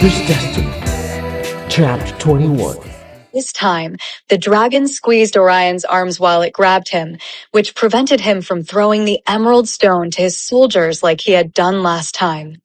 Eerieville-Wondrous Destiny, Chapter 21. This time, the dragon squeezed Orion's arms while it grabbed him, which prevented him from throwing the emerald stone to his soldiers like he had done last time.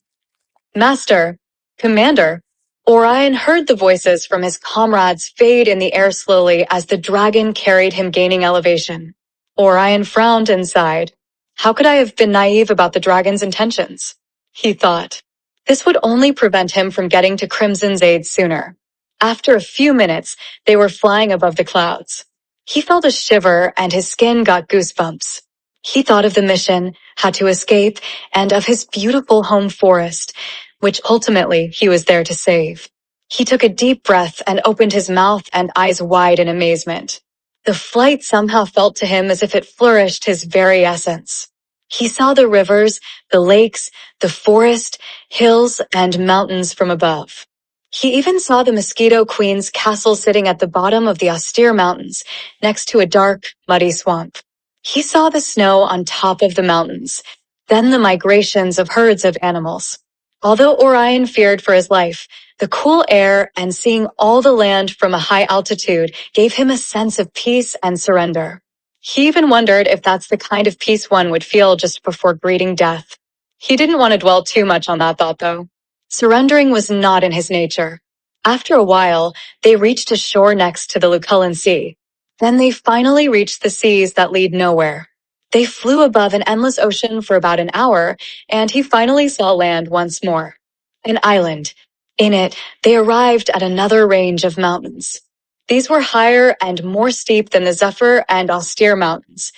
Master, Commander, Orion heard the voices from his comrades fade in the air slowly as the dragon carried him gaining elevation. Orion frowned and sighed. How could I have been naive about the dragon's intentions? He thought. This would only prevent him from getting to Crimson's aid sooner. After a few minutes, they were flying above the clouds. He felt a shiver and his skin got goosebumps. He thought of the mission, how to escape, and of his beautiful home forest, which ultimately he was there to save. He took a deep breath and opened his mouth and eyes wide in amazement. The flight somehow felt to him as if it flourished his very essence. He saw the rivers, the lakes, the forest, hills, and mountains from above. He even saw the Mosquito Queen's castle sitting at the bottom of the austere mountains, next to a dark, muddy swamp. He saw the snow on top of the mountains, then the migrations of herds of animals. Although Orion feared for his life, the cool air and seeing all the land from a high altitude gave him a sense of peace and surrender. He even wondered if that's the kind of peace one would feel just before greeting death. He didn't want to dwell too much on that thought, though. Surrendering was not in his nature. After a while, they reached a shore next to the Lucullan Sea. Then they finally reached the seas that lead nowhere. They flew above an endless ocean for about an hour, and he finally saw land once more. An island. In it, they arrived at another range of mountains. These were higher and more steep than the Zephyr and Austere Mountains.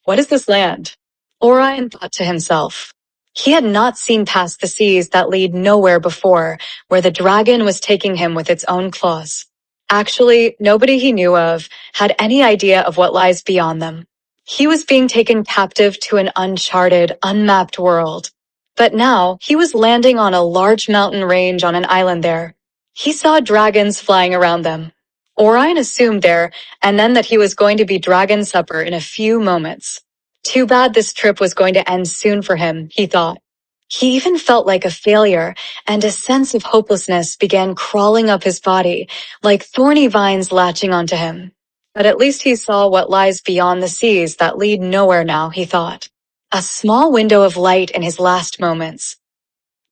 What is this land? Orion thought to himself. He had not seen past the seas that lead nowhere before, where the dragon was taking him with its own claws. Actually, nobody he knew of had any idea of what lies beyond them. He was being taken captive to an uncharted, unmapped world. But now, he was landing on a large mountain range on an island there. He saw dragons flying around them. Orion assumed there, and then that he was going to be dragon supper in a few moments. Too bad this trip was going to end soon for him, he thought. He even felt like a failure, and a sense of hopelessness began crawling up his body, like thorny vines latching onto him. But at least he saw what lies beyond the seas that lead nowhere now, he thought. A small window of light in his last moments.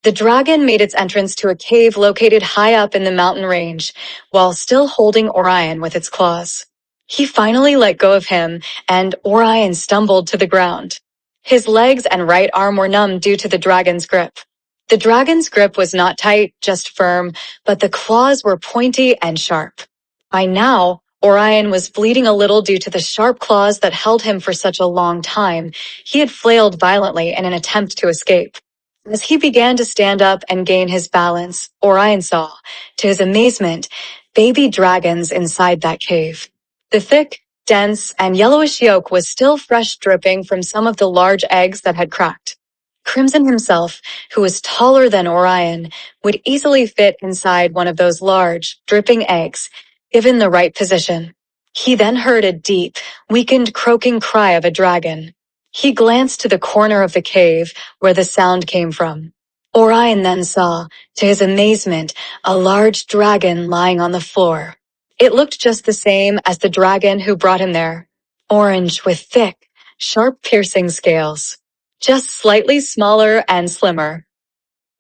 The dragon made its entrance to a cave located high up in the mountain range, while still holding Orion with its claws. He finally let go of him, and Orion stumbled to the ground. His legs and right arm were numb due to the dragon's grip. The dragon's grip was not tight, just firm, but the claws were pointy and sharp. By now, Orion was bleeding a little due to the sharp claws that held him for such a long time. He had flailed violently in an attempt to escape. As he began to stand up and gain his balance, Orion saw, to his amazement, baby dragons inside that cave. The thick, dense, and yellowish yolk was still fresh dripping from some of the large eggs that had cracked. Crimson himself, who was taller than Orion, would easily fit inside one of those large, dripping eggs, given the right position. He then heard a deep, weakened croaking cry of a dragon. He glanced to the corner of the cave where the sound came from. Orion then saw, to his amazement, a large dragon lying on the floor. It looked just the same as the dragon who brought him there. Orange with thick, sharp piercing scales. Just slightly smaller and slimmer.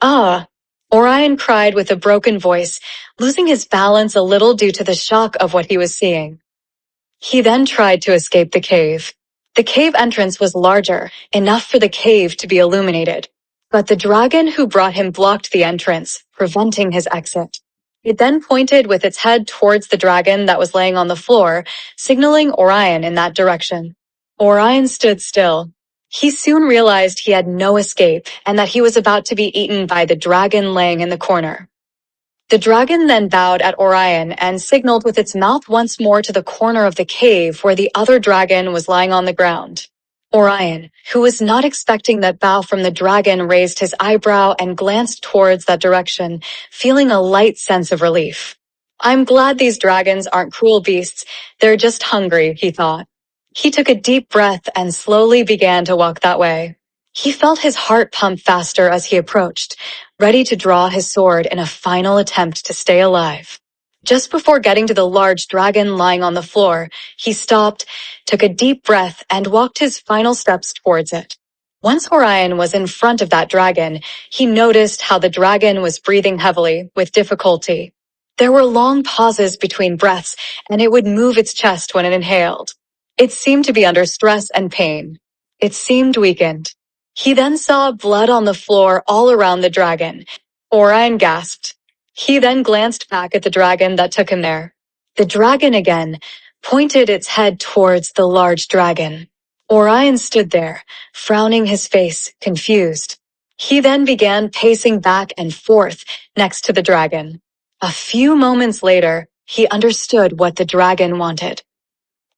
Ah! Orion cried with a broken voice, losing his balance a little due to the shock of what he was seeing. He then tried to escape the cave. The cave entrance was larger, enough for the cave to be illuminated. But the dragon who brought him blocked the entrance, preventing his exit. It then pointed with its head towards the dragon that was laying on the floor, signaling Orion in that direction. Orion stood still. He soon realized he had no escape and that he was about to be eaten by the dragon laying in the corner. The dragon then bowed at Orion and signaled with its mouth once more to the corner of the cave where the other dragon was lying on the ground. Orion, who was not expecting that bow from the dragon, raised his eyebrow and glanced towards that direction, feeling a light sense of relief. I'm glad these dragons aren't cruel beasts. They're just hungry, he thought. He took a deep breath and slowly began to walk that way. He felt his heart pump faster as he approached, ready to draw his sword in a final attempt to stay alive. Just before getting to the large dragon lying on the floor, he stopped, took a deep breath, and walked his final steps towards it. Once Orion was in front of that dragon, he noticed how the dragon was breathing heavily, with difficulty. There were long pauses between breaths, and it would move its chest when it inhaled. It seemed to be under stress and pain. It seemed weakened. He then saw blood on the floor all around the dragon. Orion gasped. He then glanced back at the dragon that took him there. The dragon again pointed its head towards the large dragon. Orion stood there, frowning his face, confused. He then began pacing back and forth next to the dragon. A few moments later, he understood what the dragon wanted.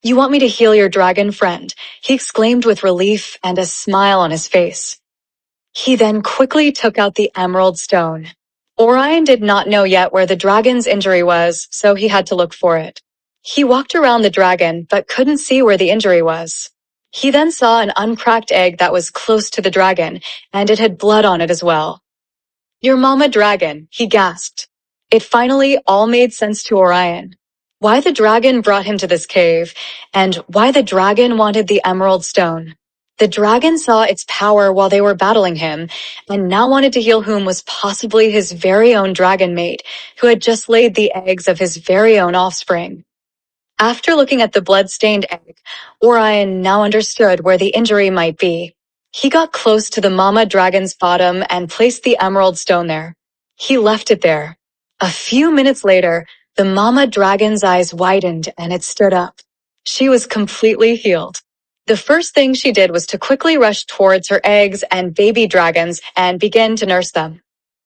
"You want me to heal your dragon friend," he exclaimed with relief and a smile on his face. He then quickly took out the emerald stone. Orion did not know yet where the dragon's injury was, so he had to look for it. He walked around the dragon, but couldn't see where the injury was. He then saw an uncracked egg that was close to the dragon, and it had blood on it as well. "Your mama dragon," he gasped. It finally all made sense to Orion. Why the dragon brought him to this cave, and why the dragon wanted the emerald stone. The dragon saw its power while they were battling him, and now wanted to heal whom was possibly his very own dragon mate, who had just laid the eggs of his very own offspring. After looking at the blood-stained egg, Orion now understood where the injury might be. He got close to the mama dragon's bottom and placed the emerald stone there. He left it there. A few minutes later, the mama dragon's eyes widened and it stood up. She was completely healed. The first thing she did was to quickly rush towards her eggs and baby dragons and begin to nurse them.